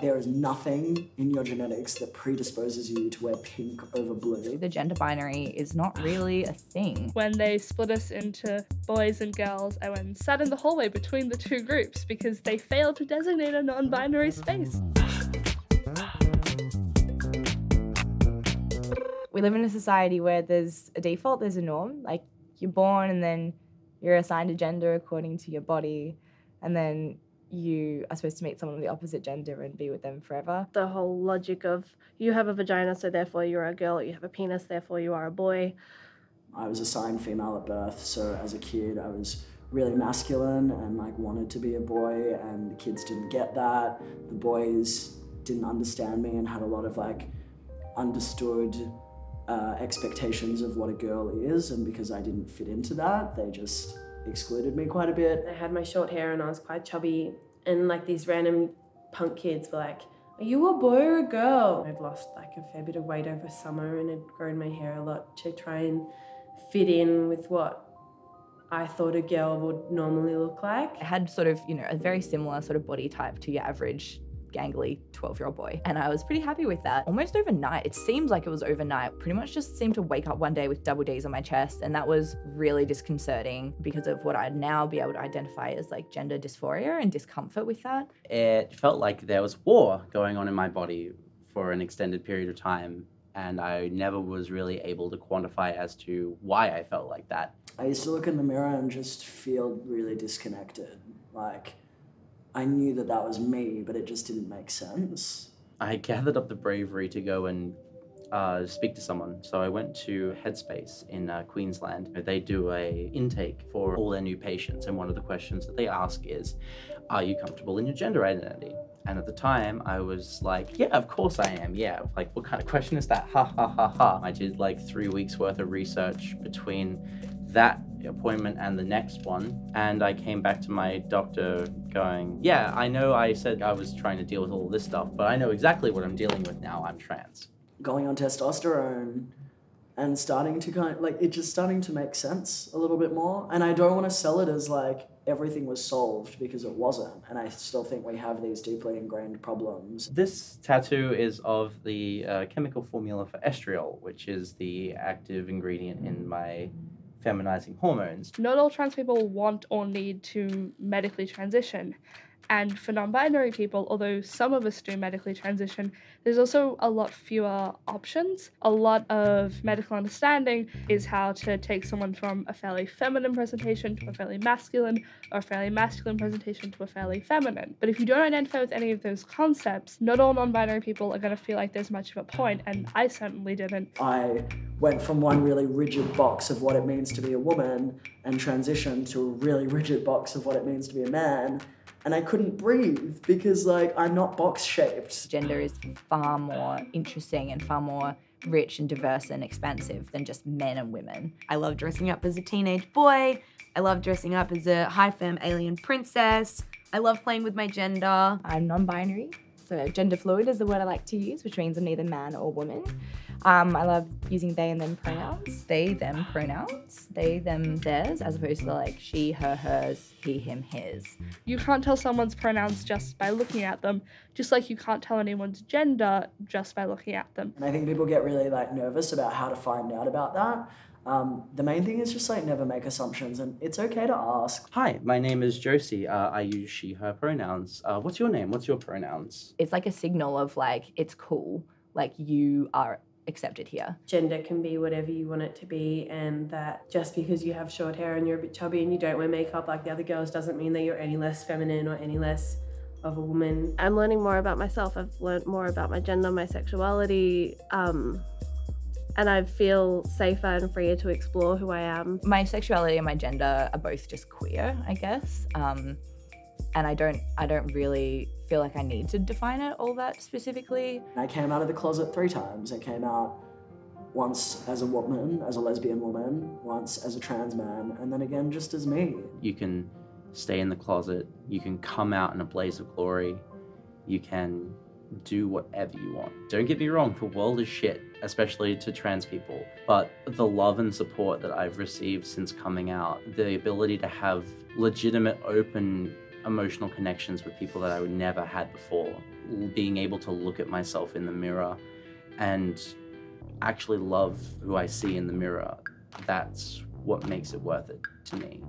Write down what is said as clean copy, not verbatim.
There is nothing in your genetics that predisposes you to wear pink over blue. The gender binary is not really a thing. When they split us into boys and girls, I went and sat in the hallway between the two groups because they failed to designate a non-binary space. We live in a society where there's a default, there's a norm. Like, you're born and then you're assigned a gender according to your body, and then you are supposed to meet someone of the opposite gender and be with them forever. The whole logic of you have a vagina, so therefore you're a girl, you have a penis, therefore you are a boy. I was assigned female at birth, so as a kid I was really masculine and like wanted to be a boy, and the kids didn't get that. The boys didn't understand me and had a lot of like understood expectations of what a girl is, and because I didn't fit into that, they just excluded me quite a bit. I had my short hair and I was quite chubby, and like these random punk kids were like, are you a boy or a girl? I'd lost like a fair bit of weight over summer and had grown my hair a lot to try and fit in with what I thought a girl would normally look like. I had sort of, you know, a very similar sort of body type to your average gangly 12-year-old boy. And I was pretty happy with that. Almost overnight, it seems like it was overnight, pretty much just seemed to wake up one day with double Ds on my chest, and that was really disconcerting because of what I'd now be able to identify as like gender dysphoria and discomfort with that. It felt like there was war going on in my body for an extended period of time, and I never was really able to quantify as to why I felt like that. I used to look in the mirror and just feel really disconnected. Like, I knew that that was me, but it just didn't make sense. I gathered up the bravery to go and speak to someone. So I went to Headspace in Queensland. They do a intake for all their new patients, and one of the questions that they ask is, are you comfortable in your gender identity? And at the time, I was like, yeah, of course I am, yeah. Like, what kind of question is that? Ha, ha, ha, ha. I did like 3 weeks worth of research between that appointment and the next one, and I came back to my doctor going, yeah, I know I said I was trying to deal with all this stuff, but I know exactly what I'm dealing with now. I'm trans. Going on testosterone and starting to kind of, like, it just starting to make sense a little bit more. And I don't want to sell it as like everything was solved, because it wasn't. And I still think we have these deeply ingrained problems. This tattoo is of the chemical formula for estriol, which is the active ingredient in my feminizing hormones. Not all trans people want or need to medically transition. And for non-binary people, although some of us do medically transition, there's also a lot fewer options. A lot of medical understanding is how to take someone from a fairly feminine presentation to a fairly masculine, or a fairly masculine presentation to a fairly feminine. But if you don't identify with any of those concepts, not all non-binary people are going to feel like there's much of a point, and I certainly didn't. I went from one really rigid box of what it means to be a woman and transitioned to a really rigid box of what it means to be a man. And I couldn't breathe because, like, I'm not box-shaped. Gender is far more interesting and far more rich and diverse and expansive than just men and women. I love dressing up as a teenage boy. I love dressing up as a high-femme alien princess. I love playing with my gender. I'm non-binary, so gender fluid is the word I like to use, which means I'm neither man or woman. I love using they and them pronouns. They, them pronouns. They, them, theirs, as opposed to like she, her, hers, he, him, his. You can't tell someone's pronouns just by looking at them, just like you can't tell anyone's gender just by looking at them. And I think people get really like nervous about how to find out about that. The main thing is just like never make assumptions, and it's okay to ask. Hi, my name is Josie. I use she, her pronouns. What's your name? What's your pronouns? It's like a signal of like, it's cool, like you are accepted here. Gender can be whatever you want it to be, and that just because you have short hair and you're a bit chubby and you don't wear makeup like the other girls doesn't mean that you're any less feminine or any less of a woman. I'm learning more about myself. I've learned more about my gender, my sexuality, and I feel safer and freer to explore who I am. My sexuality and my gender are both just queer, I guess. And I don't really feel like I need to define it all that specifically. I came out of the closet 3 times. I came out once as a woman, as a lesbian woman, once as a trans man, and then again just as me. You can stay in the closet, you can come out in a blaze of glory, you can do whatever you want. Don't get me wrong, the world is shit, especially to trans people, but the love and support that I've received since coming out, the ability to have legitimate, open, emotional connections with people that I would never had before being able to look at myself in the mirror and actually love who I see in the mirror, that's what makes it worth it to me.